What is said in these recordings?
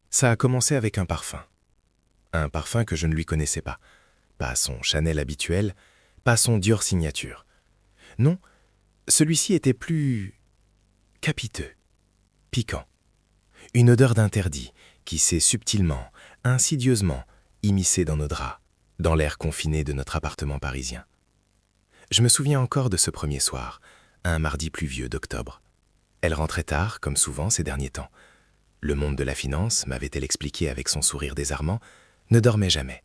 Ça a commencé avec un parfum. Un parfum que je ne lui connaissais pas. Pas son Chanel habituel, pas son Dior signature. Non, celui-ci était plus capiteux, piquant. Une odeur d'interdit qui s'est subtilement, insidieusement immiscée dans nos draps, dans l'air confiné de notre appartement parisien. Je me souviens encore de ce premier soir, un mardi pluvieux d'octobre. Elle rentrait tard, comme souvent ces derniers temps. Le monde de la finance, m'avait-elle expliqué avec son sourire désarmant, ne dormait jamais.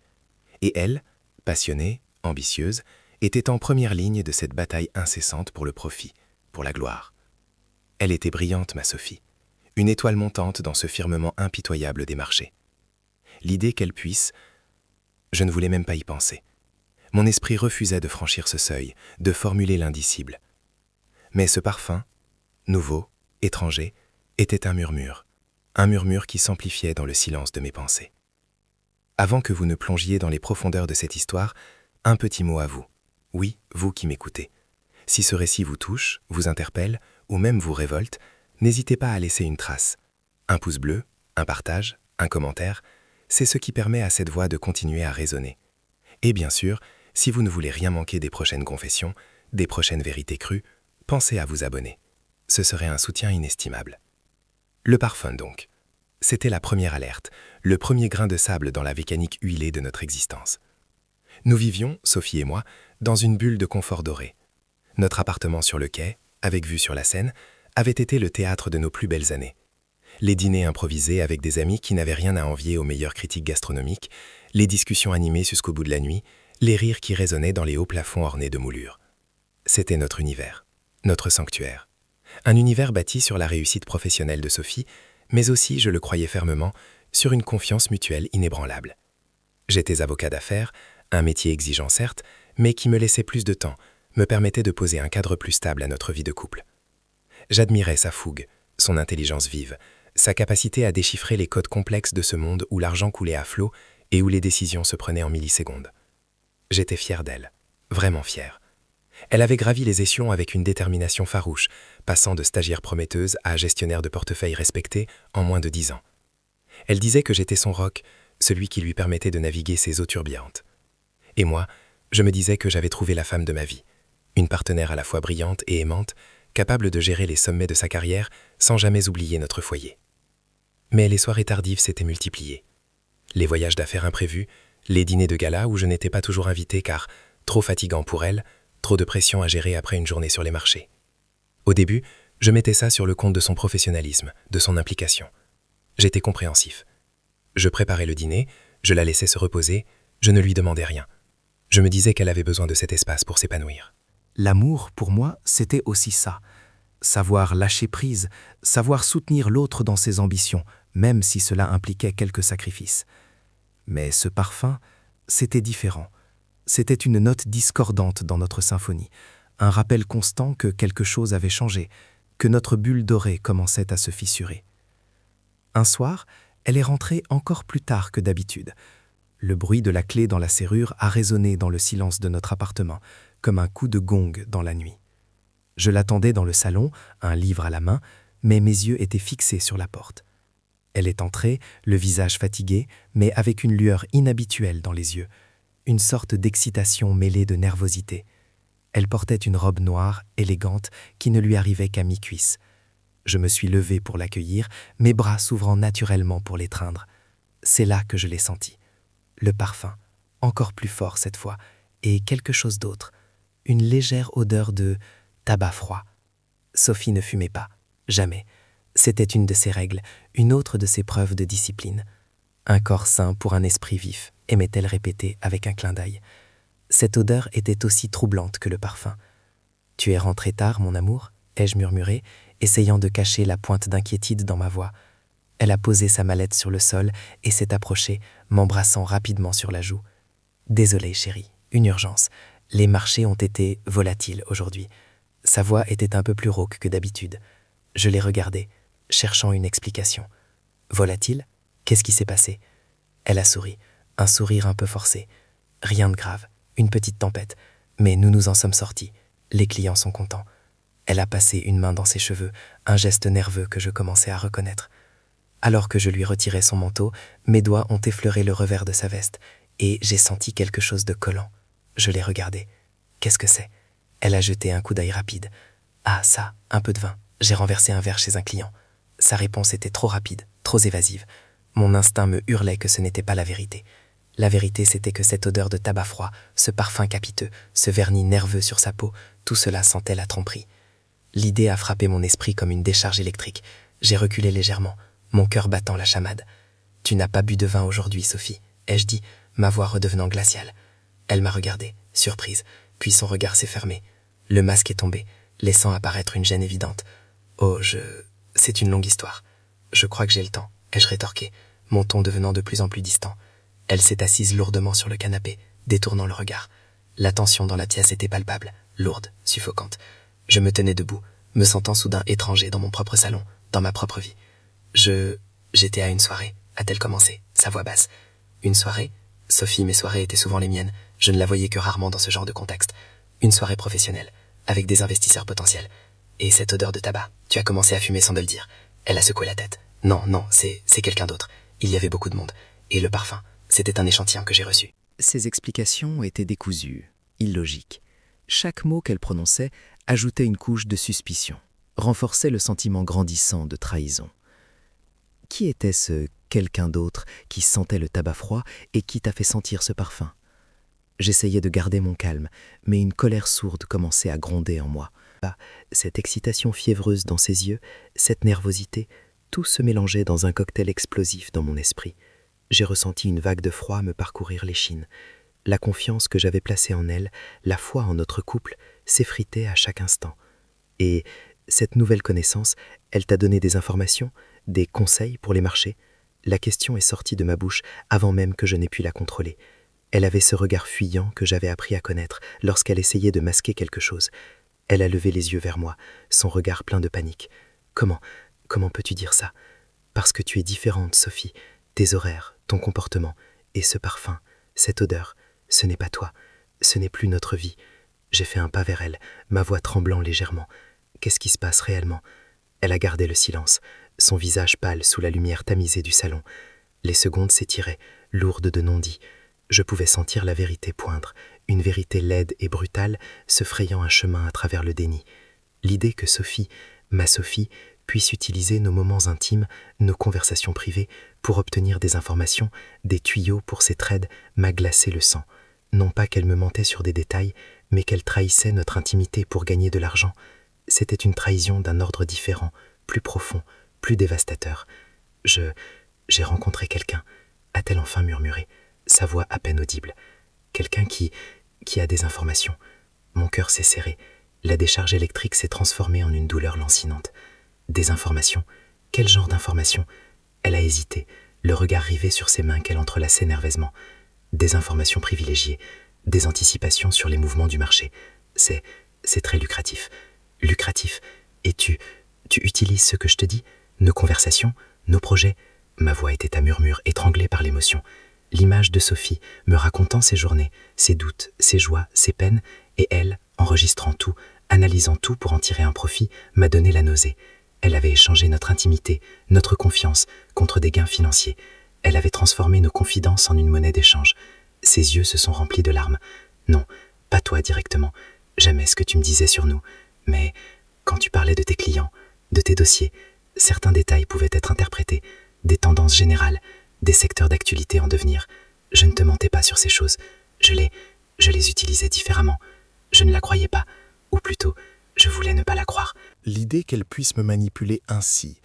Et elle, passionnée, ambitieuse, était en première ligne de cette bataille incessante pour le profit, pour la gloire. Elle était brillante, ma Sophie, une étoile montante dans ce firmament impitoyable des marchés. L'idée qu'elle puisse, je ne voulais même pas y penser. Mon esprit refusait de franchir ce seuil, de formuler l'indicible. Mais ce parfum, nouveau, étranger, était un murmure qui s'amplifiait dans le silence de mes pensées. Avant que vous ne plongiez dans les profondeurs de cette histoire, un petit mot à vous. Oui, vous qui m'écoutez. Si ce récit vous touche, vous interpelle, ou même vous révolte, n'hésitez pas à laisser une trace. Un pouce bleu, un partage, un commentaire, c'est ce qui permet à cette voix de continuer à résonner. Et bien sûr, si vous ne voulez rien manquer des prochaines confessions, des prochaines vérités crues, pensez à vous abonner. Ce serait un soutien inestimable. Le parfum donc. C'était la première alerte, le premier grain de sable dans la mécanique huilée de notre existence. Nous vivions, Sophie et moi, dans une bulle de confort doré. Notre appartement sur le quai, avec vue sur la Seine, avait été le théâtre de nos plus belles années. Les dîners improvisés avec des amis qui n'avaient rien à envier aux meilleures critiques gastronomiques, les discussions animées jusqu'au bout de la nuit, les rires qui résonnaient dans les hauts plafonds ornés de moulures. C'était notre univers, notre sanctuaire. Un univers bâti sur la réussite professionnelle de Sophie, mais aussi, je le croyais fermement, sur une confiance mutuelle inébranlable. J'étais avocat d'affaires, un métier exigeant certes, mais qui me laissait plus de temps, me permettait de poser un cadre plus stable à notre vie de couple. J'admirais sa fougue, son intelligence vive, sa capacité à déchiffrer les codes complexes de ce monde où l'argent coulait à flot et où les décisions se prenaient en millisecondes. J'étais fier d'elle, vraiment fier. Elle avait gravi les échelons avec une détermination farouche, passant de stagiaire prometteuse à gestionnaire de portefeuille respecté en moins de 10 ans. Elle disait que j'étais son roc, celui qui lui permettait de naviguer ces eaux turbiantes. Et moi, je me disais que j'avais trouvé la femme de ma vie, une partenaire à la fois brillante et aimante, capable de gérer les sommets de sa carrière sans jamais oublier notre foyer. Mais les soirées tardives s'étaient multipliées. Les voyages d'affaires imprévus, les dîners de gala où je n'étais pas toujours invité car trop fatigant pour elle, trop de pression à gérer après une journée sur les marchés. Au début, je mettais ça sur le compte de son professionnalisme, de son implication. J'étais compréhensif. Je préparais le dîner, je la laissais se reposer, je ne lui demandais rien. Je me disais qu'elle avait besoin de cet espace pour s'épanouir. L'amour, pour moi, c'était aussi ça. Savoir lâcher prise, savoir soutenir l'autre dans ses ambitions, même si cela impliquait quelques sacrifices. Mais ce parfum, c'était différent. C'était une note discordante dans notre symphonie, un rappel constant que quelque chose avait changé, que notre bulle dorée commençait à se fissurer. Un soir, elle est rentrée encore plus tard que d'habitude. Le bruit de la clé dans la serrure a résonné dans le silence de notre appartement, comme un coup de gong dans la nuit. Je l'attendais dans le salon, un livre à la main, mais mes yeux étaient fixés sur la porte. Elle est entrée, le visage fatigué, mais avec une lueur inhabituelle dans les yeux, une sorte d'excitation mêlée de nervosité. Elle portait une robe noire, élégante, qui ne lui arrivait qu'à mi-cuisse. Je me suis levé pour l'accueillir, mes bras s'ouvrant naturellement pour l'étreindre. C'est là que je l'ai senti. Le parfum, encore plus fort cette fois, et quelque chose d'autre, une légère odeur de tabac froid. Sophie ne fumait pas, jamais. C'était une de ses règles, une autre de ses preuves de discipline. Un corps sain pour un esprit vif, aimait-elle répéter avec un clin d'œil. Cette odeur était aussi troublante que le parfum. « Tu es rentré tard, mon amour ?» ai-je murmuré, essayant de cacher la pointe d'inquiétude dans ma voix. Elle a posé sa mallette sur le sol et s'est approchée, m'embrassant rapidement sur la joue. « Désolée, chérie, une urgence. Les marchés ont été volatiles aujourd'hui. » Sa voix était un peu plus rauque que d'habitude. Je l'ai regardée, cherchant une explication. « Volatile ? Qu'est-ce qui s'est passé ?» Elle a souri, un sourire un peu forcé. « Rien de grave, une petite tempête, mais nous nous en sommes sortis. Les clients sont contents. » Elle a passé une main dans ses cheveux, un geste nerveux que je commençais à reconnaître. « Alors que je lui retirais son manteau, mes doigts ont effleuré le revers de sa veste, et j'ai senti quelque chose de collant. Je l'ai regardée. Qu'est-ce que c'est? Elle a jeté un coup d'œil rapide. Ah, ça, un peu de vin. J'ai renversé un verre chez un client. Sa réponse était trop rapide, trop évasive. Mon instinct me hurlait que ce n'était pas la vérité. La vérité, c'était que cette odeur de tabac froid, ce parfum capiteux, ce vernis nerveux sur sa peau, tout cela sentait la tromperie. L'idée a frappé mon esprit comme une décharge électrique. J'ai reculé légèrement, mon cœur battant la chamade. « Tu n'as pas bu de vin aujourd'hui, Sophie », ai-je dit, ma voix redevenant glaciale. Elle m'a regardée, surprise, puis son regard s'est fermé. Le masque est tombé, laissant apparaître une gêne évidente. « Oh, c'est une longue histoire. Je crois que j'ai le temps, » ai-je rétorqué, mon ton devenant de plus en plus distant. Elle s'est assise lourdement sur le canapé, détournant le regard. La tension dans la pièce était palpable, lourde, suffocante. Je me tenais debout, me sentant soudain étranger dans mon propre salon, dans ma propre vie. J'étais à une soirée, a-t-elle commencé, sa voix basse. Une soirée? Sophie, mes soirées étaient souvent les miennes, je ne la voyais que rarement dans ce genre de contexte. Une soirée professionnelle, avec des investisseurs potentiels. Et cette odeur de tabac, tu as commencé à fumer sans de le dire. Elle a secoué la tête. Non, c'est quelqu'un d'autre. Il y avait beaucoup de monde. Et le parfum, c'était un échantillon que j'ai reçu. Ses explications étaient décousues, illogiques. Chaque mot qu'elle prononçait ajoutait une couche de suspicion, renforçait le sentiment grandissant de trahison. Qui était ce quelqu'un d'autre qui sentait le tabac froid et qui t'a fait sentir ce parfum? J'essayais de garder mon calme, mais une colère sourde commençait à gronder en moi. Cette excitation fiévreuse dans ses yeux, cette nervosité, tout se mélangeait dans un cocktail explosif dans mon esprit. J'ai ressenti une vague de froid me parcourir l'échine. La confiance que j'avais placée en elle, la foi en notre couple, s'effritait à chaque instant. Et cette nouvelle connaissance, elle t'a donné des informations, des conseils pour les marchés? La question est sortie de ma bouche avant même que je n'ai pu la contrôler. Elle avait ce regard fuyant que j'avais appris à connaître lorsqu'elle essayait de masquer quelque chose. Elle a levé les yeux vers moi, son regard plein de panique. Comment peux-tu dire ça? Parce que tu es différente, Sophie. Tes horaires, ton comportement, et ce parfum, cette odeur, ce n'est pas toi, ce n'est plus notre vie. J'ai fait un pas vers elle, ma voix tremblant légèrement. Qu'est-ce qui se passe réellement? Elle a gardé le silence, son visage pâle sous la lumière tamisée du salon. Les secondes s'étiraient, lourdes de non-dits. Je pouvais sentir la vérité poindre, une vérité laide et brutale se frayant un chemin à travers le déni. L'idée que Sophie, ma Sophie, puisse utiliser nos moments intimes, nos conversations privées, pour obtenir des informations, des tuyaux pour ses trades, m'a glacé le sang. Non pas qu'elle me mentait sur des détails, mais qu'elle trahissait notre intimité pour gagner de l'argent. C'était une trahison d'un ordre différent, plus profond, plus dévastateur. J'ai rencontré quelqu'un, a-t-elle enfin murmuré, sa voix à peine audible. Quelqu'un qui a des informations. Mon cœur s'est serré. La décharge électrique s'est transformée en une douleur lancinante. Des informations? Quel genre d'informations? Elle a hésité, le regard rivé sur ses mains qu'elle entrelaçait nerveusement. Des informations privilégiées, des anticipations sur les mouvements du marché. C'est très lucratif. Lucratif. Et tu utilises ce que je te dis? Nos conversations? Nos projets? Ma voix était à murmure, étranglée par l'émotion. L'image de Sophie, me racontant ses journées, ses doutes, ses joies, ses peines, et elle, enregistrant tout, analysant tout pour en tirer un profit, m'a donné la nausée. Elle avait échangé notre intimité, notre confiance, contre des gains financiers. Elle avait transformé nos confidences en une monnaie d'échange. Ses yeux se sont remplis de larmes. Non, pas toi directement, jamais ce que tu me disais sur nous, mais quand tu parlais de tes clients, de tes dossiers, certains détails pouvaient être interprétés, des tendances générales, des secteurs d'actualité en devenir. Je ne te mentais pas sur ces choses. Je les utilisais différemment. Je ne la croyais pas, ou plutôt, je voulais ne pas la croire. L'idée qu'elle puisse me manipuler ainsi,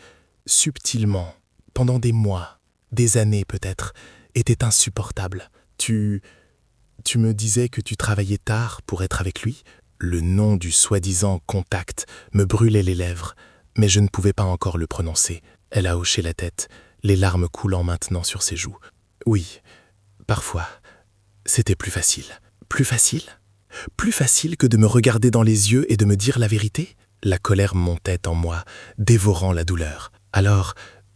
subtilement, pendant des mois, des années peut-être, était insupportable. Tu me disais que tu travaillais tard pour être avec lui? Le nom du soi-disant contact me brûlait les lèvres, mais je ne pouvais pas encore le prononcer. Elle a hoché la tête, les larmes coulant maintenant sur ses joues. Oui, parfois, c'était plus facile. Plus facile? Plus facile que de me regarder dans les yeux et de me dire la vérité? La colère montait en moi, dévorant la douleur. Alors,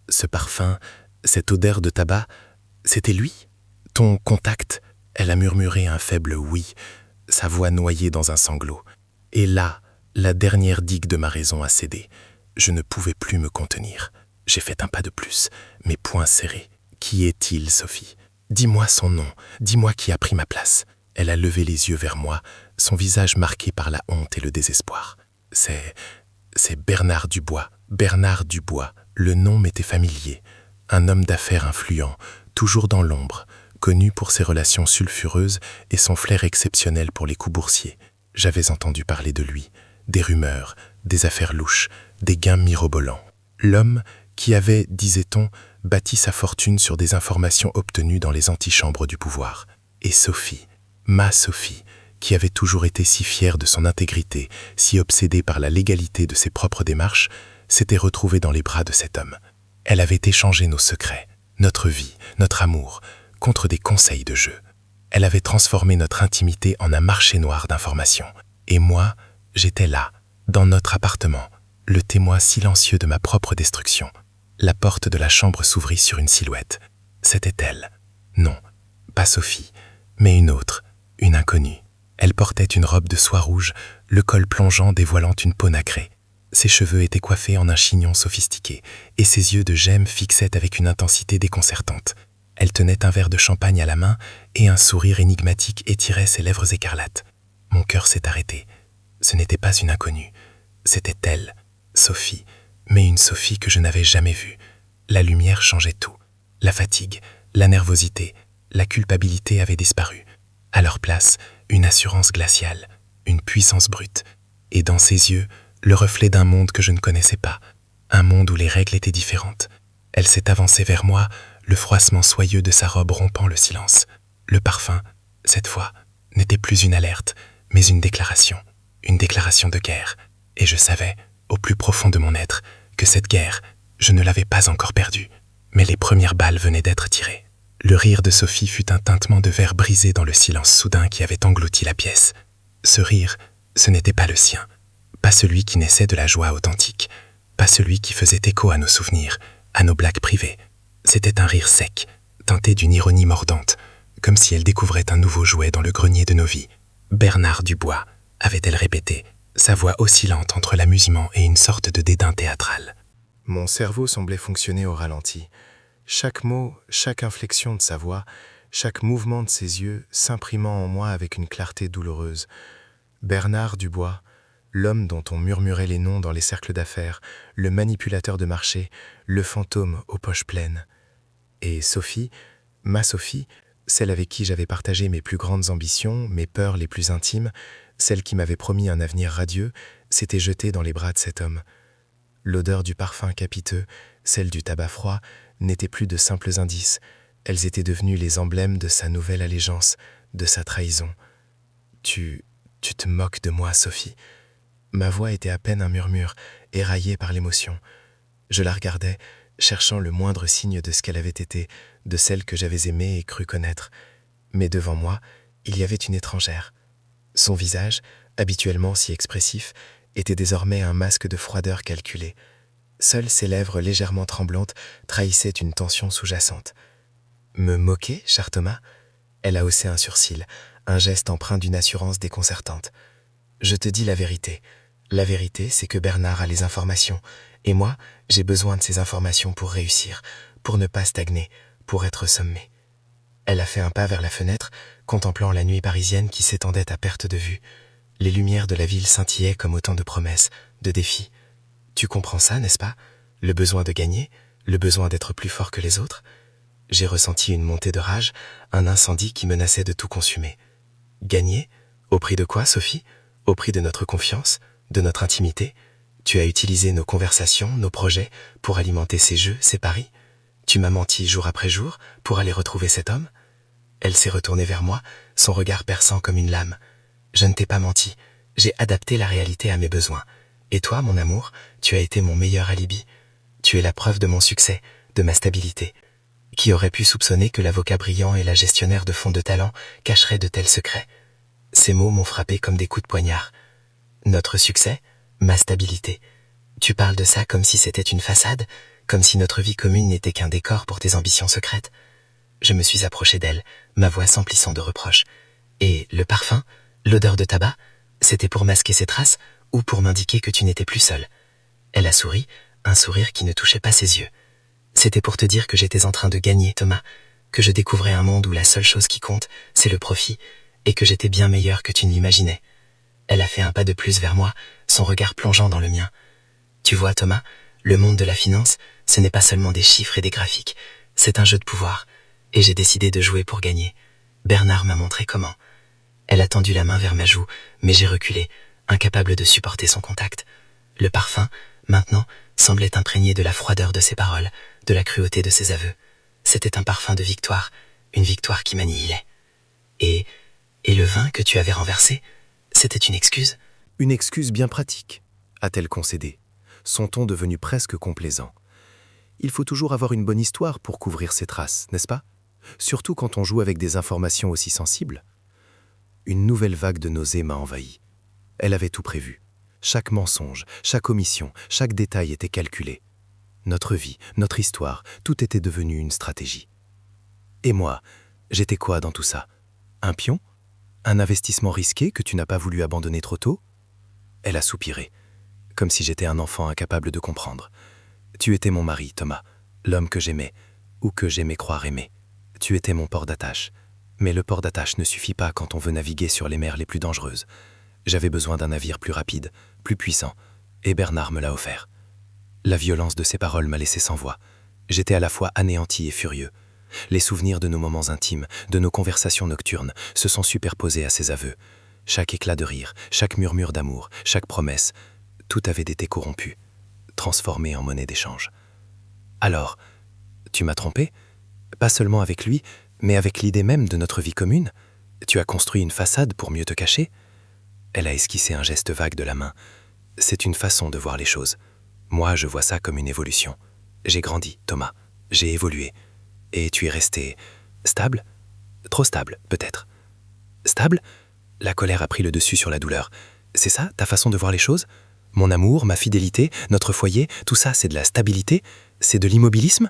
ce parfum, cette odeur de tabac, c'était lui? Ton contact? Elle a murmuré un faible oui, sa voix noyée dans un sanglot. Et là, la dernière digue de ma raison a cédé. Je ne pouvais plus me contenir. J'ai fait un pas de plus, mes poings serrés. Qui est-il, Sophie? Dis-moi son nom, dis-moi qui a pris ma place. Elle a levé les yeux vers moi, son visage marqué par la honte et le désespoir. C'est Bernard Dubois. Bernard Dubois. Le nom m'était familier. Un homme d'affaires influent, toujours dans l'ombre, connu pour ses relations sulfureuses et son flair exceptionnel pour les coups boursiers. J'avais entendu parler de lui, des rumeurs, des affaires louches, des gains mirobolants. L'homme qui avait, disait-on, bâti sa fortune sur des informations obtenues dans les antichambres du pouvoir. Et Sophie, ma Sophie, qui avait toujours été si fière de son intégrité, si obsédée par la légalité de ses propres démarches, s'était retrouvée dans les bras de cet homme. Elle avait échangé nos secrets, notre vie, notre amour, contre des conseils de jeu. Elle avait transformé notre intimité en un marché noir d'informations. Et moi, j'étais là, dans notre appartement, le témoin silencieux de ma propre destruction. La porte de la chambre s'ouvrit sur une silhouette. C'était elle. Non, pas Sophie, mais une autre, une inconnue. Elle portait une robe de soie rouge, le col plongeant dévoilant une peau nacrée. Ses cheveux étaient coiffés en un chignon sophistiqué, et ses yeux de gemme fixaient avec une intensité déconcertante. Elle tenait un verre de champagne à la main, et un sourire énigmatique étirait ses lèvres écarlates. Mon cœur s'est arrêté. Ce n'était pas une inconnue. C'était elle, Sophie, mais une Sophie que je n'avais jamais vue. La lumière changeait tout. La fatigue, la nervosité, la culpabilité avaient disparu. À leur place, une assurance glaciale, une puissance brute, et dans ses yeux, le reflet d'un monde que je ne connaissais pas, un monde où les règles étaient différentes. Elle s'est avancée vers moi, le froissement soyeux de sa robe rompant le silence. Le parfum, cette fois, n'était plus une alerte, mais une déclaration de guerre. Et je savais, au plus profond de mon être, que cette guerre, je ne l'avais pas encore perdue, mais les premières balles venaient d'être tirées. Le rire de Sophie fut un tintement de verre brisé dans le silence soudain qui avait englouti la pièce. Ce rire, ce n'était pas le sien, pas celui qui naissait de la joie authentique, pas celui qui faisait écho à nos souvenirs, à nos blagues privées. C'était un rire sec, teinté d'une ironie mordante, comme si elle découvrait un nouveau jouet dans le grenier de nos vies. Bernard Dubois, avait-elle répété, sa voix oscillante entre l'amusement et une sorte de dédain théâtral. Mon cerveau semblait fonctionner au ralenti. Chaque mot, chaque inflexion de sa voix, chaque mouvement de ses yeux s'imprimant en moi avec une clarté douloureuse. Bernard Dubois, l'homme dont on murmurait les noms dans les cercles d'affaires, le manipulateur de marché, le fantôme aux poches pleines. Et Sophie, ma Sophie, celle avec qui j'avais partagé mes plus grandes ambitions, mes peurs les plus intimes, celle qui m'avait promis un avenir radieux, s'était jetée dans les bras de cet homme. L'odeur du parfum capiteux, celle du tabac froid, n'étaient plus de simples indices. Elles étaient devenues les emblèmes de sa nouvelle allégeance, de sa trahison. Tu te moques de moi, Sophie. Ma voix était à peine un murmure, éraillé par l'émotion. Je la regardais, cherchant le moindre signe de ce qu'elle avait été, de celle que j'avais aimée et cru connaître. Mais devant moi, il y avait une étrangère. Son visage, habituellement si expressif, était désormais un masque de froideur calculée. Seules ses lèvres légèrement tremblantes trahissaient une tension sous-jacente. « Me moquer, cher Thomas ?» Elle a haussé un sourcil, un geste empreint d'une assurance déconcertante. « Je te dis la vérité. La vérité, c'est que Bernard a les informations, et moi, j'ai besoin de ces informations pour réussir, pour ne pas stagner, pour être sommée. » Elle a fait un pas vers la fenêtre, contemplant la nuit parisienne qui s'étendait à perte de vue. Les lumières de la ville scintillaient comme autant de promesses, de défis. Tu comprends ça, n'est-ce pas? Le besoin de gagner, le besoin d'être plus fort que les autres? J'ai ressenti une montée de rage, un incendie qui menaçait de tout consumer. Gagner? Au prix de quoi, Sophie? Au prix de notre confiance, de notre intimité? Tu as utilisé nos conversations, nos projets, pour alimenter ces jeux, ces paris? Tu m'as menti jour après jour pour aller retrouver cet homme? Elle s'est retournée vers moi, son regard perçant comme une lame. Je ne t'ai pas menti, j'ai adapté la réalité à mes besoins. Et toi, mon amour, tu as été mon meilleur alibi. Tu es la preuve de mon succès, de ma stabilité. Qui aurait pu soupçonner que l'avocat brillant et la gestionnaire de fonds de talent cacheraient de tels secrets? Ces mots m'ont frappé comme des coups de poignard. Notre succès, ma stabilité. Tu parles de ça comme si c'était une façade, comme si notre vie commune n'était qu'un décor pour tes ambitions secrètes. Je me suis approché d'elle, ma voix s'emplissant de reproches. Et le parfum, l'odeur de tabac, c'était pour masquer ces traces ou pour m'indiquer que tu n'étais plus seule? Elle a souri, un sourire qui ne touchait pas ses yeux. C'était pour te dire que j'étais en train de gagner, Thomas, que je découvrais un monde où la seule chose qui compte, c'est le profit, et que j'étais bien meilleur que tu ne l'imaginais. Elle a fait un pas de plus vers moi, son regard plongeant dans le mien. Tu vois, Thomas, le monde de la finance, ce n'est pas seulement des chiffres et des graphiques, c'est un jeu de pouvoir, et j'ai décidé de jouer pour gagner. Bernard m'a montré comment. Elle a tendu la main vers ma joue, mais j'ai reculé, incapable de supporter son contact. Le parfum, maintenant, semblait imprégné de la froideur de ses paroles, de la cruauté de ses aveux. C'était un parfum de victoire, une victoire qui m'annihilait. Et le vin que tu avais renversé, c'était une excuse? Une excuse bien pratique, a-t-elle concédé, son ton devenu presque complaisant. Il faut toujours avoir une bonne histoire pour couvrir ses traces, n'est-ce pas? Surtout quand on joue avec des informations aussi sensibles. Une nouvelle vague de nausées m'a envahi. Elle avait tout prévu. Chaque mensonge, chaque omission, chaque détail était calculé. Notre vie, notre histoire, tout était devenu une stratégie. Et moi, j'étais quoi dans tout ça? Un pion? Un investissement risqué que tu n'as pas voulu abandonner trop tôt? Elle a soupiré, comme si j'étais un enfant incapable de comprendre. Tu étais mon mari, Thomas, l'homme que j'aimais, ou que j'aimais croire aimer. Tu étais mon port d'attache. Mais le port d'attache ne suffit pas quand on veut naviguer sur les mers les plus dangereuses. J'avais besoin d'un navire plus rapide, plus puissant, et Bernard me l'a offert. La violence de ses paroles m'a laissé sans voix. J'étais à la fois anéanti et furieux. Les souvenirs de nos moments intimes, de nos conversations nocturnes, se sont superposés à ses aveux. Chaque éclat de rire, chaque murmure d'amour, chaque promesse, tout avait été corrompu, transformé en monnaie d'échange. Alors, tu m'as trompé? Pas seulement avec lui, mais avec l'idée même de notre vie commune? Tu as construit une façade pour mieux te cacher? Elle a esquissé un geste vague de la main. C'est une façon de voir les choses. Moi, je vois ça comme une évolution. J'ai grandi, Thomas. J'ai évolué. Et tu es resté stable? Trop stable, peut-être. Stable? La colère a pris le dessus sur la douleur. C'est ça, ta façon de voir les choses? Mon amour, ma fidélité, notre foyer, tout ça, c'est de la stabilité? C'est de l'immobilisme?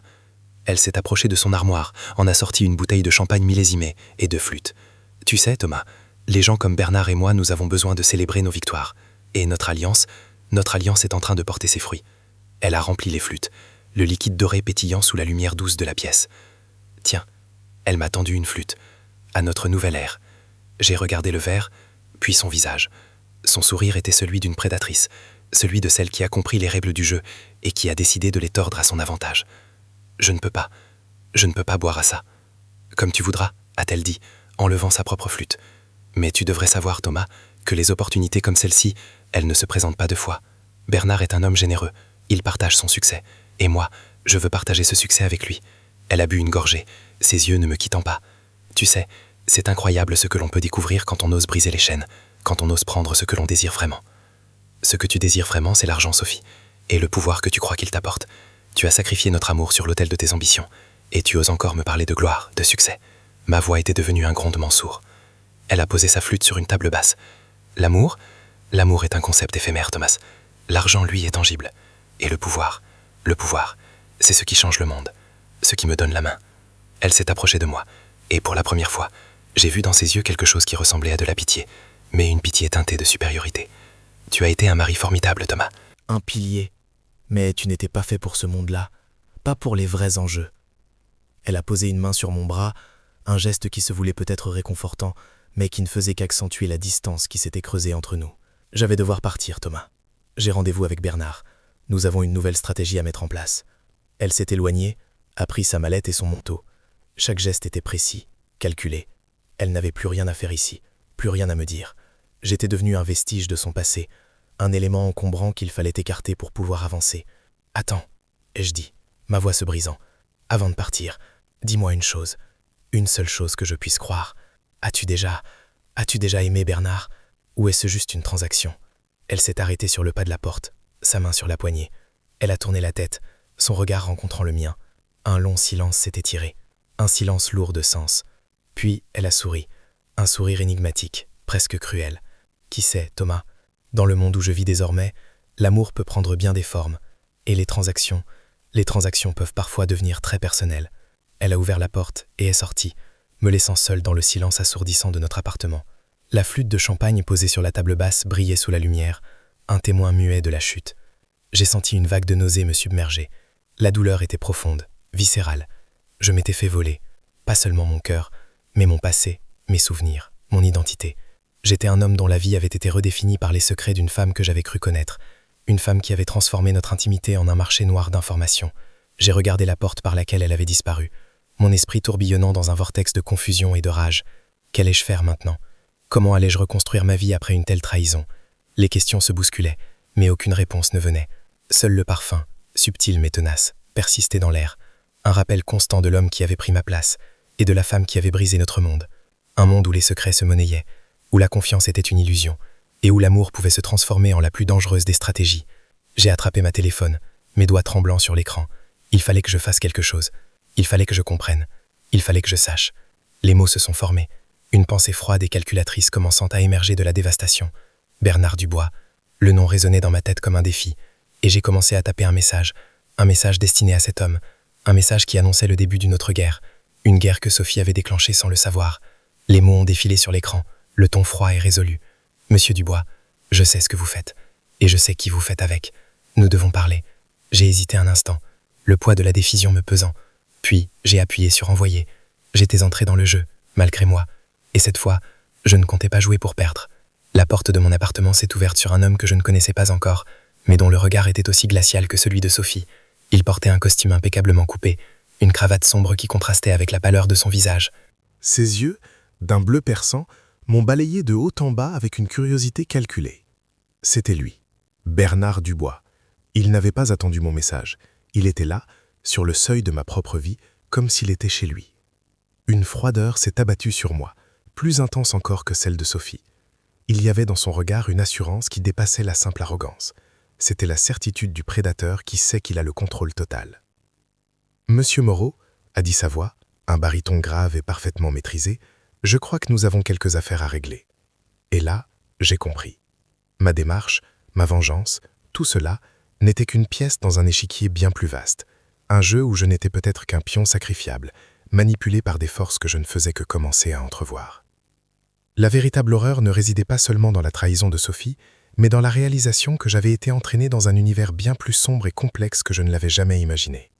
Elle s'est approchée de son armoire, en a sorti une bouteille de champagne millésimée et deux flûtes. Tu sais, Thomas, les gens comme Bernard et moi, nous avons besoin de célébrer nos victoires. Et notre alliance est en train de porter ses fruits. Elle a rempli les flûtes, le liquide doré pétillant sous la lumière douce de la pièce. Tiens, elle m'a tendu une flûte, à notre nouvelle ère. J'ai regardé le verre, puis son visage. Son sourire était celui d'une prédatrice, celui de celle qui a compris les règles du jeu et qui a décidé de les tordre à son avantage. Je ne peux pas boire à ça. Comme tu voudras, a-t-elle dit, en levant sa propre flûte. Mais tu devrais savoir, Thomas, que les opportunités comme celle-ci, elles ne se présentent pas deux fois. Bernard est un homme généreux, il partage son succès. Et moi, je veux partager ce succès avec lui. Elle a bu une gorgée, ses yeux ne me quittant pas. Tu sais, c'est incroyable ce que l'on peut découvrir quand on ose briser les chaînes, quand on ose prendre ce que l'on désire vraiment. Ce que tu désires vraiment, c'est l'argent, Sophie, et le pouvoir que tu crois qu'il t'apporte. Tu as sacrifié notre amour sur l'autel de tes ambitions, et tu oses encore me parler de gloire, de succès. Ma voix était devenue un grondement sourd. Elle a posé sa flûte sur une table basse. L'amour est un concept éphémère, Thomas. L'argent, lui, est tangible. Et le pouvoir, c'est ce qui change le monde, ce qui me donne la main. Elle s'est approchée de moi, et pour la première fois, j'ai vu dans ses yeux quelque chose qui ressemblait à de la pitié, mais une pitié teintée de supériorité. Tu as été un mari formidable, Thomas. Un pilier. Mais tu n'étais pas fait pour ce monde-là, pas pour les vrais enjeux. Elle a posé une main sur mon bras, un geste qui se voulait peut-être réconfortant, mais qui ne faisait qu'accentuer la distance qui s'était creusée entre nous. Je vais devoir partir, Thomas. J'ai rendez-vous avec Bernard. Nous avons une nouvelle stratégie à mettre en place. Elle s'est éloignée, a pris sa mallette et son manteau. Chaque geste était précis, calculé. Elle n'avait plus rien à faire ici, plus rien à me dire. J'étais devenu un vestige de son passé, un élément encombrant qu'il fallait écarter pour pouvoir avancer. « Attends !» ai-je dit, ma voix se brisant. « Avant de partir, dis-moi une seule chose que je puisse croire. As-tu déjà aimé Bernard? Ou est-ce juste une transaction ?» Elle s'est arrêtée sur le pas de la porte, sa main sur la poignée. Elle a tourné la tête, son regard rencontrant le mien. Un long silence s'est étiré, un silence lourd de sens. Puis elle a souri, un sourire énigmatique, presque cruel. Qui sait, Thomas, dans le monde où je vis désormais, l'amour peut prendre bien des formes, et les transactions peuvent parfois devenir très personnelles. Elle a ouvert la porte et est sortie, me laissant seul dans le silence assourdissant de notre appartement. La flûte de champagne posée sur la table basse brillait sous la lumière, un témoin muet de la chute. J'ai senti une vague de nausée me submerger. La douleur était profonde, viscérale. Je m'étais fait voler, pas seulement mon cœur, mais mon passé, mes souvenirs, mon identité. J'étais un homme dont la vie avait été redéfinie par les secrets d'une femme que j'avais cru connaître, une femme qui avait transformé notre intimité en un marché noir d'informations. J'ai regardé la porte par laquelle elle avait disparu, mon esprit tourbillonnant dans un vortex de confusion et de rage. Qu'allais-je faire maintenant? Comment allais-je reconstruire ma vie après une telle trahison? Les questions se bousculaient, mais aucune réponse ne venait. Seul le parfum, subtil mais tenace, persistait dans l'air. Un rappel constant de l'homme qui avait pris ma place et de la femme qui avait brisé notre monde. Un monde où les secrets se monnayaient, où la confiance était une illusion et où l'amour pouvait se transformer en la plus dangereuse des stratégies. J'ai attrapé ma téléphone, mes doigts tremblants sur l'écran. Il fallait que je fasse quelque chose. Il fallait que je comprenne. Il fallait que je sache. Les mots se sont formés. Une pensée froide et calculatrice commençant à émerger de la dévastation. Bernard Dubois. Le nom résonnait dans ma tête comme un défi. Et j'ai commencé à taper un message destiné à cet homme. Un message qui annonçait le début d'une autre guerre. Une guerre que Sophie avait déclenchée sans le savoir. Les mots ont défilé sur l'écran, le ton froid et résolu. Monsieur Dubois, je sais ce que vous faites. Et je sais qui vous faites avec. Nous devons parler. J'ai hésité un instant, le poids de la décision me pesant. Puis, j'ai appuyé sur envoyer. J'étais entré dans le jeu, malgré moi. Et cette fois, je ne comptais pas jouer pour perdre. La porte de mon appartement s'est ouverte sur un homme que je ne connaissais pas encore, mais dont le regard était aussi glacial que celui de Sophie. Il portait un costume impeccablement coupé, une cravate sombre qui contrastait avec la pâleur de son visage. Ses yeux, d'un bleu perçant, m'ont balayé de haut en bas avec une curiosité calculée. C'était lui, Bernard Dubois. Il n'avait pas attendu mon message. Il était là, sur le seuil de ma propre vie, comme s'il était chez lui. Une froideur s'est abattue sur moi, plus intense encore que celle de Sophie. Il y avait dans son regard une assurance qui dépassait la simple arrogance. C'était la certitude du prédateur qui sait qu'il a le contrôle total. « Monsieur Moreau », a dit sa voix, un baryton grave et parfaitement maîtrisé, « je crois que nous avons quelques affaires à régler. » Et là, j'ai compris. Ma démarche, ma vengeance, tout cela n'était qu'une pièce dans un échiquier bien plus vaste, un jeu où je n'étais peut-être qu'un pion sacrifiable, manipulé par des forces que je ne faisais que commencer à entrevoir. La véritable horreur ne résidait pas seulement dans la trahison de Sophie, mais dans la réalisation que j'avais été entraîné dans un univers bien plus sombre et complexe que je ne l'avais jamais imaginé.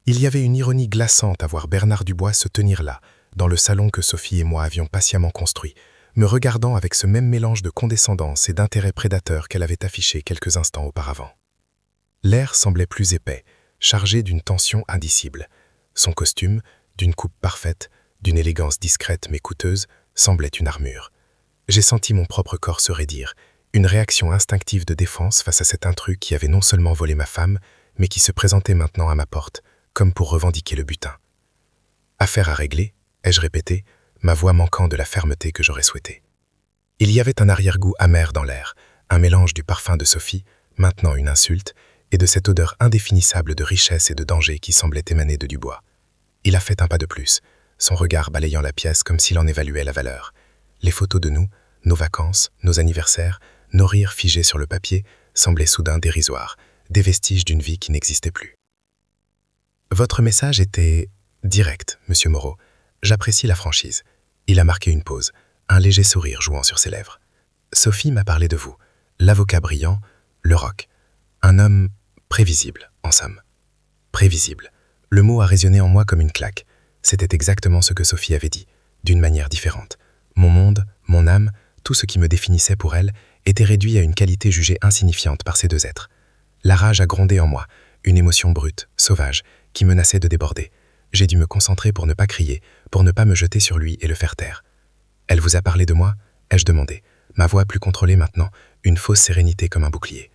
Il y avait une ironie glaçante à voir Bernard Dubois se tenir là, dans le salon que Sophie et moi avions patiemment construit, me regardant avec ce même mélange de condescendance et d'intérêt prédateur qu'elle avait affiché quelques instants auparavant. L'air semblait plus épais, chargé d'une tension indicible. Son costume, d'une coupe parfaite, d'une élégance discrète mais coûteuse, semblait une armure. J'ai senti mon propre corps se raidir, une réaction instinctive de défense face à cet intrus qui avait non seulement volé ma femme, mais qui se présentait maintenant à ma porte, comme pour revendiquer le butin. Affaire à régler, ai-je répété, ma voix manquant de la fermeté que j'aurais souhaité. Il y avait un arrière-goût amer dans l'air, un mélange du parfum de Sophie, maintenant une insulte, et de cette odeur indéfinissable de richesse et de danger qui semblait émaner de Dubois. Il a fait un pas de plus, son regard balayant la pièce comme s'il en évaluait la valeur. Les photos de nous, nos vacances, nos anniversaires, nos rires figés sur le papier semblaient soudain dérisoires, des vestiges d'une vie qui n'existait plus. Votre message était direct, monsieur Moreau. J'apprécie la franchise. Il a marqué une pause, un léger sourire jouant sur ses lèvres. Sophie m'a parlé de vous, l'avocat brillant, le roc. Un homme prévisible, en somme. Prévisible. Le mot a résonné en moi comme une claque. C'était exactement ce que Sophie avait dit, d'une manière différente. Mon monde, mon âme, tout ce qui me définissait pour elle, était réduit à une qualité jugée insignifiante par ces deux êtres. La rage a grondé en moi, une émotion brute, sauvage, qui menaçait de déborder. J'ai dû me concentrer pour ne pas crier, pour ne pas me jeter sur lui et le faire taire. « Elle vous a parlé de moi ?» ai-je demandé, ma voix plus contrôlée maintenant, une fausse sérénité comme un bouclier.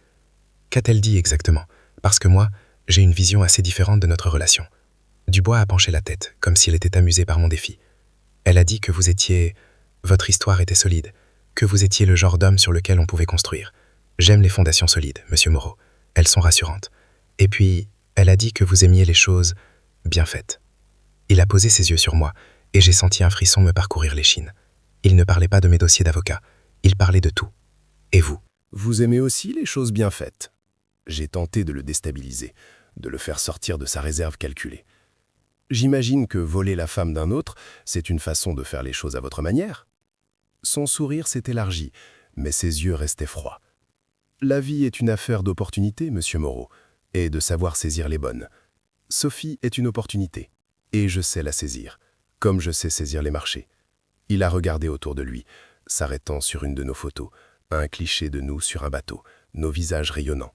Qu'a-t-elle dit exactement? Parce que moi, j'ai une vision assez différente de notre relation. Dubois a penché la tête, comme s'il était amusé par mon défi. Elle a dit que vous étiez... Votre histoire était solide, que vous étiez le genre d'homme sur lequel on pouvait construire. J'aime les fondations solides, monsieur Moreau. Elles sont rassurantes. Et puis, elle a dit que vous aimiez les choses bien faites. Il a posé ses yeux sur moi, et j'ai senti un frisson me parcourir l'échine. Il ne parlait pas de mes dossiers d'avocat, il parlait de tout. Et vous? Vous aimez aussi les choses bien faites. J'ai tenté de le déstabiliser, de le faire sortir de sa réserve calculée. J'imagine que voler la femme d'un autre, c'est une façon de faire les choses à votre manière. Son sourire s'est élargi, mais ses yeux restaient froids. La vie est une affaire d'opportunités, monsieur Moreau, et de savoir saisir les bonnes. Sophie est une opportunité, et je sais la saisir, comme je sais saisir les marchés. Il a regardé autour de lui, s'arrêtant sur une de nos photos, un cliché de nous sur un bateau, nos visages rayonnants.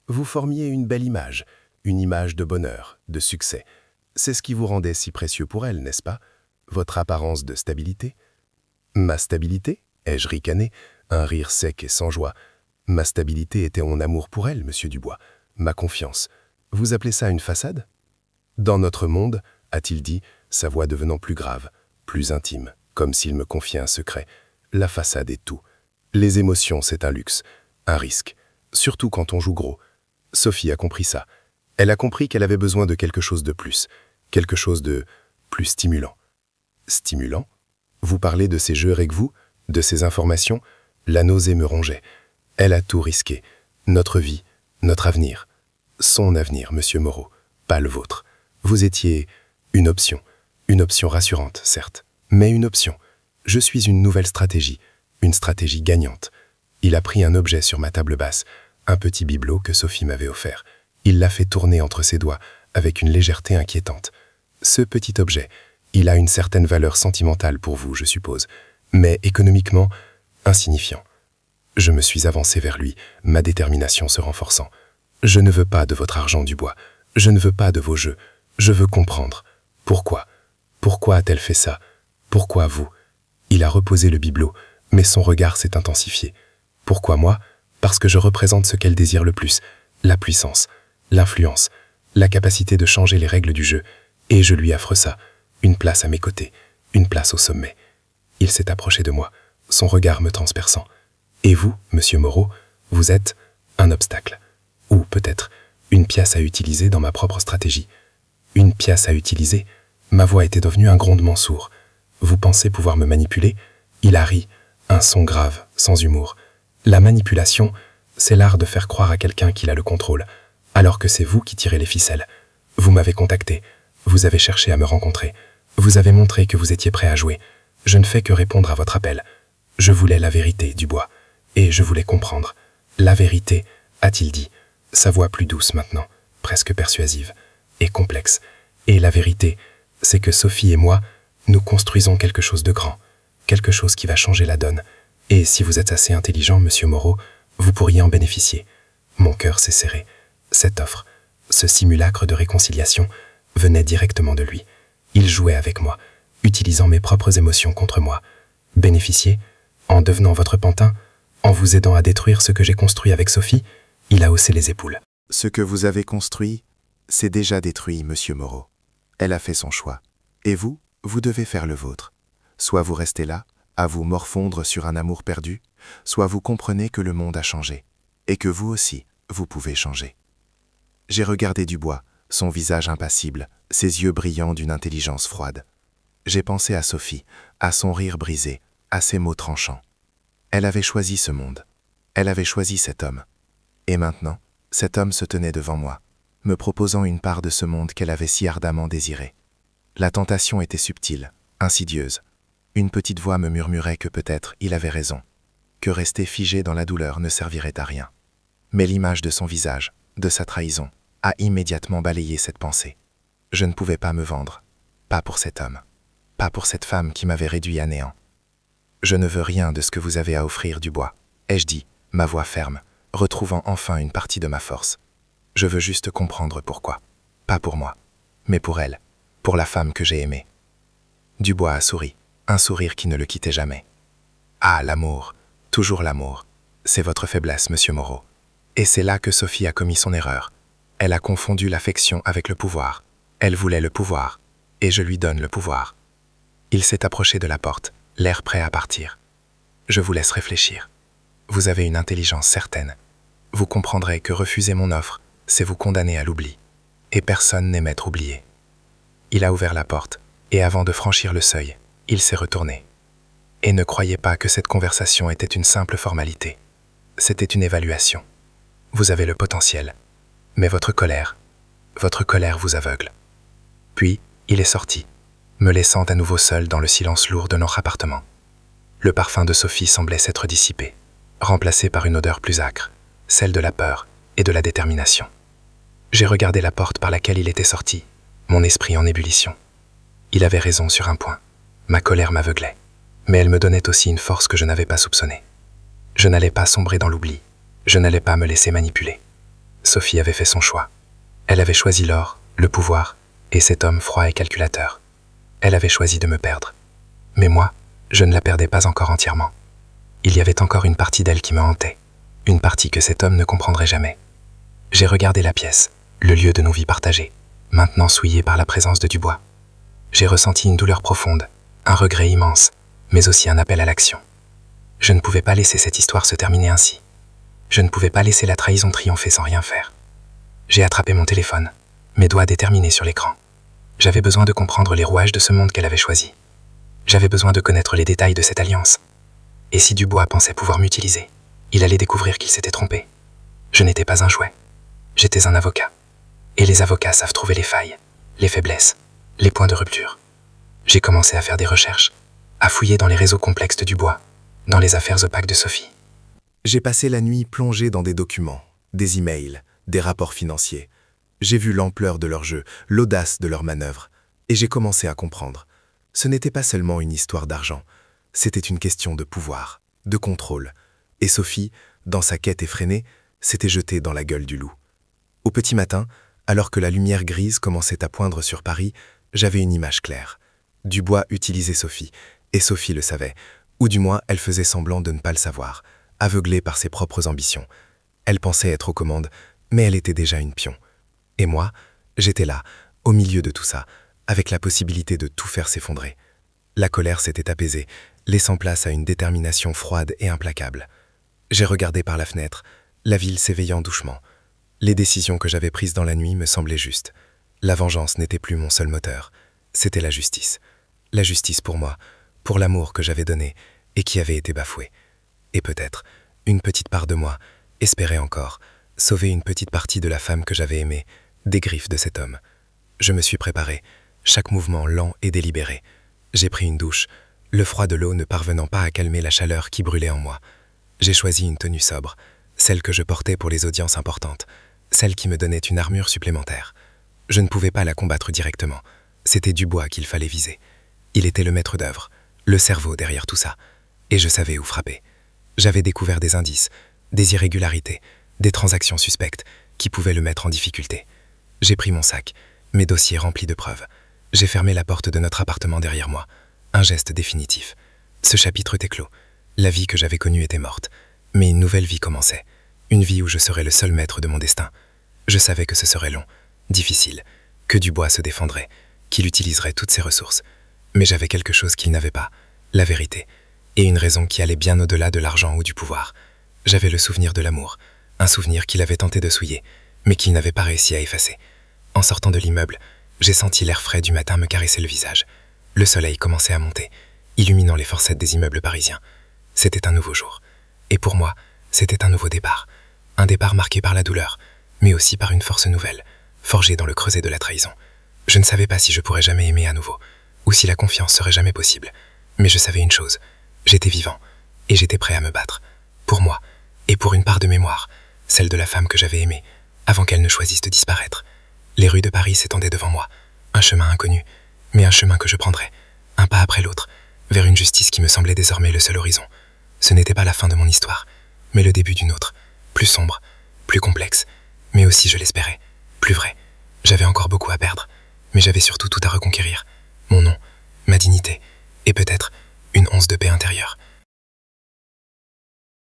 Vous formiez une belle image, une image de bonheur, de succès. C'est ce qui vous rendait si précieux pour elle, n'est-ce pas? Votre apparence de stabilité? Ma stabilité? Ai-je ricané, un rire sec et sans joie. Ma stabilité était mon amour pour elle, monsieur Dubois, ma confiance. Vous appelez ça une façade? Dans notre monde, a-t-il dit, sa voix devenant plus grave, plus intime, comme s'il me confiait un secret, la façade est tout. Les émotions, c'est un luxe, un risque, surtout quand on joue gros. Sophie a compris ça. Elle a compris qu'elle avait besoin de quelque chose de plus, quelque chose de plus stimulant. Stimulant? Vous parlez de ces jeux avec vous, de ces informations? La nausée me rongeait. Elle a tout risqué. Notre vie, notre avenir. Son avenir, monsieur Moreau, pas le vôtre. Vous étiez une option rassurante, certes, mais une option. Je suis une nouvelle stratégie, une stratégie gagnante. Il a pris un objet sur ma table basse, un petit bibelot que Sophie m'avait offert. Il l'a fait tourner entre ses doigts, avec une légèreté inquiétante. Ce petit objet, il a une certaine valeur sentimentale pour vous, je suppose, mais économiquement, insignifiant. Je me suis avancé vers lui, ma détermination se renforçant. Je ne veux pas de votre argent, Dubois. Je ne veux pas de vos jeux. Je veux comprendre. Pourquoi? Pourquoi a-t-elle fait ça? Pourquoi vous? Il a reposé le bibelot, mais son regard s'est intensifié. Pourquoi moi? Parce que je représente ce qu'elle désire le plus, la puissance, l'influence, la capacité de changer les règles du jeu, et je lui offre ça, une place à mes côtés, une place au sommet. Il s'est approché de moi, son regard me transperçant. Et vous, monsieur Moreau, vous êtes un obstacle. Ou peut-être une pièce à utiliser dans ma propre stratégie. Une pièce à utiliser? Ma voix était devenue un grondement sourd. Vous pensez pouvoir me manipuler? Il a ri, un son grave, sans humour. La manipulation, c'est l'art de faire croire à quelqu'un qu'il a le contrôle, alors que c'est vous qui tirez les ficelles. Vous m'avez contacté, vous avez cherché à me rencontrer, vous avez montré que vous étiez prêt à jouer. Je ne fais que répondre à votre appel. Je voulais la vérité, Dubois, et je voulais comprendre. La vérité, a-t-il dit, sa voix plus douce maintenant, presque persuasive, et complexe. Et la vérité, c'est que Sophie et moi, nous construisons quelque chose de grand, quelque chose qui va changer la donne. Et si vous êtes assez intelligent, monsieur Moreau, vous pourriez en bénéficier. Mon cœur s'est serré. Cette offre, ce simulacre de réconciliation, venait directement de lui. Il jouait avec moi, utilisant mes propres émotions contre moi. Bénéficier, en devenant votre pantin, en vous aidant à détruire ce que j'ai construit avec Sophie, il a haussé les épaules. Ce que vous avez construit, c'est déjà détruit, monsieur Moreau. Elle a fait son choix. Et vous, vous devez faire le vôtre. Soit vous restez là, à vous morfondre sur un amour perdu, soit vous comprenez que le monde a changé, et que vous aussi, vous pouvez changer. J'ai regardé Dubois, son visage impassible, ses yeux brillants d'une intelligence froide. J'ai pensé à Sophie, à son rire brisé, à ses mots tranchants. Elle avait choisi ce monde. Elle avait choisi cet homme. Et maintenant, cet homme se tenait devant moi, me proposant une part de ce monde qu'elle avait si ardemment désiré. La tentation était subtile, insidieuse. Une petite voix me murmurait que peut-être il avait raison, que rester figé dans la douleur ne servirait à rien. Mais l'image de son visage, de sa trahison, a immédiatement balayé cette pensée. Je ne pouvais pas me vendre, pas pour cet homme, pas pour cette femme qui m'avait réduit à néant. Je ne veux rien de ce que vous avez à offrir, Dubois, ai-je dit, ma voix ferme, retrouvant enfin une partie de ma force. Je veux juste comprendre pourquoi, pas pour moi, mais pour elle, pour la femme que j'ai aimée. Dubois a souri, un sourire qui ne le quittait jamais. Ah, l'amour, toujours l'amour, c'est votre faiblesse, monsieur Moreau. Et c'est là que Sophie a commis son erreur. Elle a confondu l'affection avec le pouvoir. Elle voulait le pouvoir, et je lui donne le pouvoir. Il s'est approché de la porte, l'air prêt à partir. Je vous laisse réfléchir. Vous avez une intelligence certaine. Vous comprendrez que refuser mon offre, c'est vous condamner à l'oubli. Et personne n'aime être oublié. Il a ouvert la porte, et avant de franchir le seuil, il s'est retourné. Et ne croyez pas que cette conversation était une simple formalité. C'était une évaluation. Vous avez le potentiel, mais votre colère vous aveugle. Puis, il est sorti, me laissant à nouveau seul dans le silence lourd de notre appartement. Le parfum de Sophie semblait s'être dissipé, remplacé par une odeur plus âcre, celle de la peur et de la détermination. J'ai regardé la porte par laquelle il était sorti, mon esprit en ébullition. Il avait raison sur un point. Ma colère m'aveuglait, mais elle me donnait aussi une force que je n'avais pas soupçonnée. Je n'allais pas sombrer dans l'oubli, je n'allais pas me laisser manipuler. Sophie avait fait son choix. Elle avait choisi l'or, le pouvoir, et cet homme froid et calculateur. Elle avait choisi de me perdre. Mais moi, je ne la perdais pas encore entièrement. Il y avait encore une partie d'elle qui me hantait, une partie que cet homme ne comprendrait jamais. J'ai regardé la pièce, le lieu de nos vies partagées, maintenant souillé par la présence de Dubois. J'ai ressenti une douleur profonde, un regret immense, mais aussi un appel à l'action. Je ne pouvais pas laisser cette histoire se terminer ainsi. Je ne pouvais pas laisser la trahison triompher sans rien faire. J'ai attrapé mon téléphone, mes doigts déterminés sur l'écran. J'avais besoin de comprendre les rouages de ce monde qu'elle avait choisi. J'avais besoin de connaître les détails de cette alliance. Et si Dubois pensait pouvoir m'utiliser, il allait découvrir qu'il s'était trompé. Je n'étais pas un jouet. J'étais un avocat. Et les avocats savent trouver les failles, les faiblesses, les points de rupture. J'ai commencé à faire des recherches, à fouiller dans les réseaux complexes de Dubois, dans les affaires opaques de Sophie. J'ai passé la nuit plongé dans des documents, des emails, des rapports financiers. J'ai vu l'ampleur de leur jeu, l'audace de leurs manœuvres, et j'ai commencé à comprendre. Ce n'était pas seulement une histoire d'argent, c'était une question de pouvoir, de contrôle. Et Sophie, dans sa quête effrénée, s'était jetée dans la gueule du loup. Au petit matin, alors que la lumière grise commençait à poindre sur Paris, j'avais une image claire. Dubois utilisait Sophie, et Sophie le savait, ou du moins elle faisait semblant de ne pas le savoir, aveuglée par ses propres ambitions. Elle pensait être aux commandes, mais elle était déjà une pion. Et moi, j'étais là, au milieu de tout ça, avec la possibilité de tout faire s'effondrer. La colère s'était apaisée, laissant place à une détermination froide et implacable. J'ai regardé par la fenêtre, la ville s'éveillant doucement. Les décisions que j'avais prises dans la nuit me semblaient justes. La vengeance n'était plus mon seul moteur, c'était la justice. La justice pour moi, pour l'amour que j'avais donné et qui avait été bafoué. Et peut-être, une petite part de moi espérait encore sauver une petite partie de la femme que j'avais aimée des griffes de cet homme. Je me suis préparé, chaque mouvement lent et délibéré. J'ai pris une douche, le froid de l'eau ne parvenant pas à calmer la chaleur qui brûlait en moi. J'ai choisi une tenue sobre, celle que je portais pour les audiences importantes, celle qui me donnait une armure supplémentaire. Je ne pouvais pas la combattre directement, c'était Dubois qu'il fallait viser. Il était le maître d'œuvre, le cerveau derrière tout ça, et je savais où frapper. J'avais découvert des indices, des irrégularités, des transactions suspectes qui pouvaient le mettre en difficulté. J'ai pris mon sac, mes dossiers remplis de preuves. J'ai fermé la porte de notre appartement derrière moi. Un geste définitif. Ce chapitre était clos. La vie que j'avais connue était morte. Mais une nouvelle vie commençait. Une vie où je serais le seul maître de mon destin. Je savais que ce serait long, difficile, que Dubois se défendrait, qu'il utiliserait toutes ses ressources. Mais j'avais quelque chose qu'il n'avait pas, la vérité, et une raison qui allait bien au-delà de l'argent ou du pouvoir. J'avais le souvenir de l'amour, un souvenir qu'il avait tenté de souiller, mais qu'il n'avait pas réussi à effacer. En sortant de l'immeuble, j'ai senti l'air frais du matin me caresser le visage. Le soleil commençait à monter, illuminant les forceps des immeubles parisiens. C'était un nouveau jour. Et pour moi, c'était un nouveau départ. Un départ marqué par la douleur, mais aussi par une force nouvelle, forgée dans le creuset de la trahison. Je ne savais pas si je pourrais jamais aimer à nouveau, ou si la confiance serait jamais possible. Mais je savais une chose, j'étais vivant, et j'étais prêt à me battre. Pour moi, et pour une part de mémoire, celle de la femme que j'avais aimée, avant qu'elle ne choisisse de disparaître. Les rues de Paris s'étendaient devant moi, un chemin inconnu, mais un chemin que je prendrais, un pas après l'autre, vers une justice qui me semblait désormais le seul horizon. Ce n'était pas la fin de mon histoire, mais le début d'une autre, plus sombre, plus complexe, mais aussi, je l'espérais, plus vraie. J'avais encore beaucoup à perdre, mais j'avais surtout tout à reconquérir. Mon nom, ma dignité, et peut-être une once de paix intérieure.